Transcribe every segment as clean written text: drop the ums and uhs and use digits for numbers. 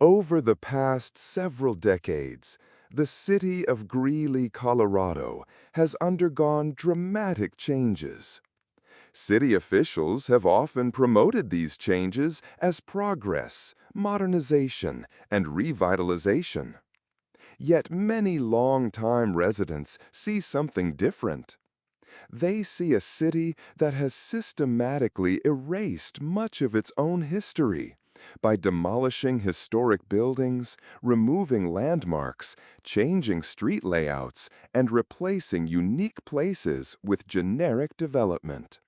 Over the past several decades, the city of Greeley, Colorado, has undergone dramatic changes. City officials have often promoted these changes as progress, modernization, and revitalization. Yet many longtime residents see something different. They see a city that has systematically erased much of its own history by demolishing historic buildings, removing landmarks, changing street layouts, and replacing unique places with generic development.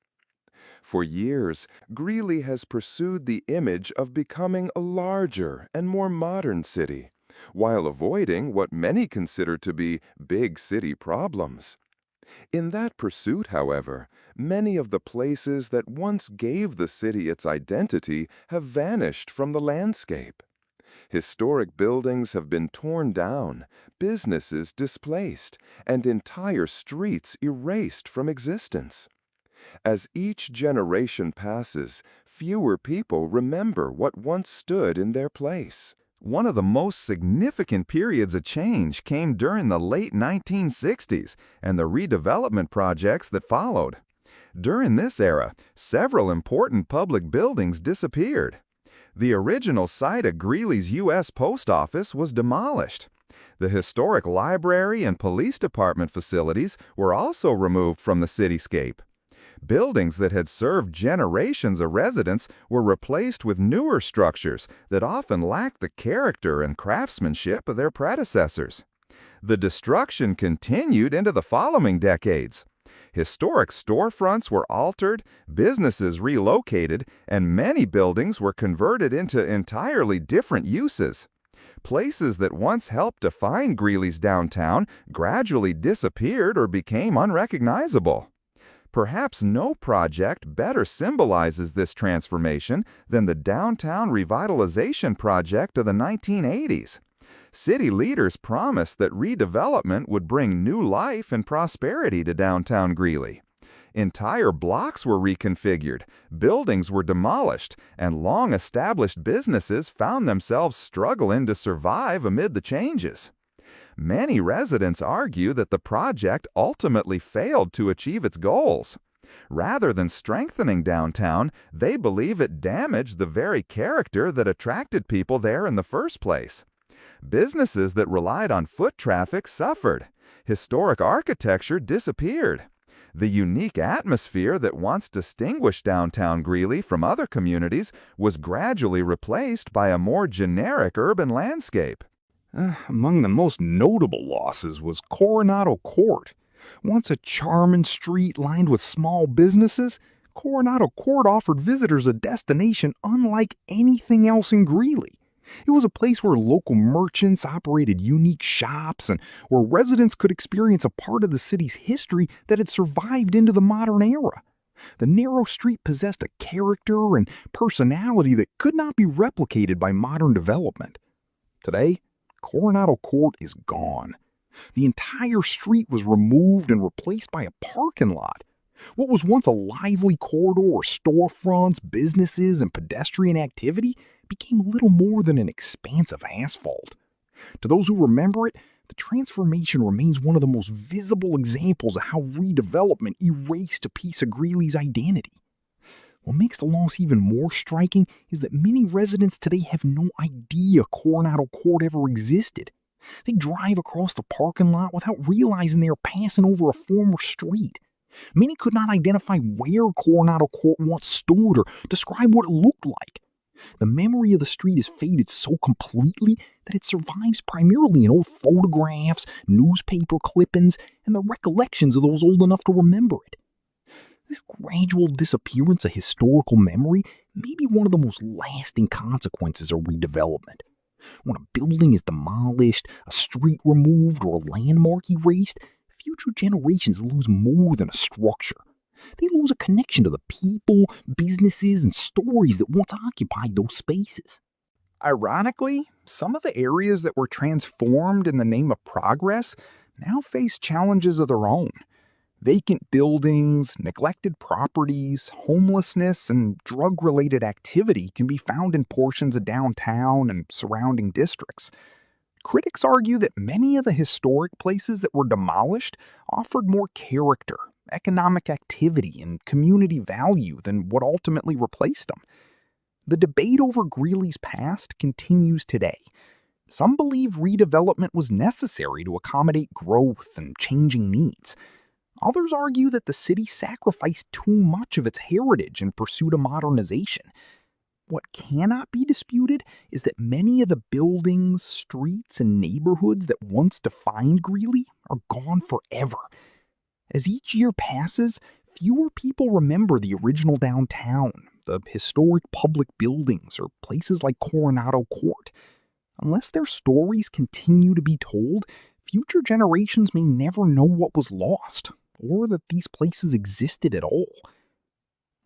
For years, Greeley has pursued the image of becoming a larger and more modern city, while avoiding what many consider to be big city problems. In that pursuit, however, many of the places that once gave the city its identity have vanished from the landscape. Historic buildings have been torn down, businesses displaced, and entire streets erased from existence. As each generation passes, fewer people remember what once stood in their place. One of the most significant periods of change came during the late 1960s and the redevelopment projects that followed. During this era, several important public buildings disappeared. The original site of Greeley's U.S. Post Office was demolished. The historic library and police department facilities were also removed from the cityscape. Buildings that had served generations of residents were replaced with newer structures that often lacked the character and craftsmanship of their predecessors. The destruction continued into the following decades. Historic storefronts were altered, businesses relocated, and many buildings were converted into entirely different uses. Places that once helped define Greeley's downtown gradually disappeared or became unrecognizable. Perhaps no project better symbolizes this transformation than the Downtown Revitalization project of the 1980s. City leaders promised that redevelopment would bring new life and prosperity to downtown Greeley. Entire blocks were reconfigured, buildings were demolished, and long-established businesses found themselves struggling to survive amid the changes. Many residents argue that the project ultimately failed to achieve its goals. Rather than strengthening downtown, they believe it damaged the very character that attracted people there in the first place. Businesses that relied on foot traffic suffered. Historic architecture disappeared. The unique atmosphere that once distinguished downtown Greeley from other communities was gradually replaced by a more generic urban landscape. Among the most notable losses was Coronado Court. Once a charming street lined with small businesses, Coronado Court offered visitors a destination unlike anything else in Greeley. It was a place where local merchants operated unique shops and where residents could experience a part of the city's history that had survived into the modern era. The narrow street possessed a character and personality that could not be replicated by modern development. Today, Coronado Court is gone. The entire street was removed and replaced by a parking lot. What was once a lively corridor of storefronts, businesses, and pedestrian activity became little more than an expanse of asphalt. To those who remember it, the transformation remains one of the most visible examples of how redevelopment erased a piece of Greeley's identity. What makes the loss even more striking is that many residents today have no idea Coronado Court ever existed. They drive across the parking lot without realizing they are passing over a former street. Many could not identify where Coronado Court once stood or describe what it looked like. The memory of the street has faded so completely that it survives primarily in old photographs, newspaper clippings, and the recollections of those old enough to remember it. This gradual disappearance of historical memory may be one of the most lasting consequences of redevelopment. When a building is demolished, a street removed, or a landmark erased, future generations lose more than a structure. They lose a connection to the people, businesses, and stories that once occupied those spaces. Ironically, some of the areas that were transformed in the name of progress now face challenges of their own. Vacant buildings, neglected properties, homelessness, and drug-related activity can be found in portions of downtown and surrounding districts. Critics argue that many of the historic places that were demolished offered more character, economic activity, and community value than what ultimately replaced them. The debate over Greeley's past continues today. Some believe redevelopment was necessary to accommodate growth and changing needs. Others argue that the city sacrificed too much of its heritage in pursuit of modernization. What cannot be disputed is that many of the buildings, streets, and neighborhoods that once defined Greeley are gone forever. As each year passes, fewer people remember the original downtown, the historic public buildings, or places like Coronado Court. Unless their stories continue to be told, future generations may never know what was lost, or that these places existed at all.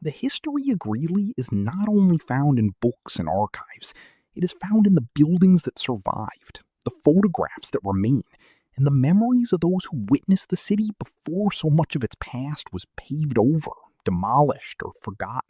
The history of Greeley is not only found in books and archives, it is found in the buildings that survived, the photographs that remain, and the memories of those who witnessed the city before so much of its past was paved over, demolished, or forgotten.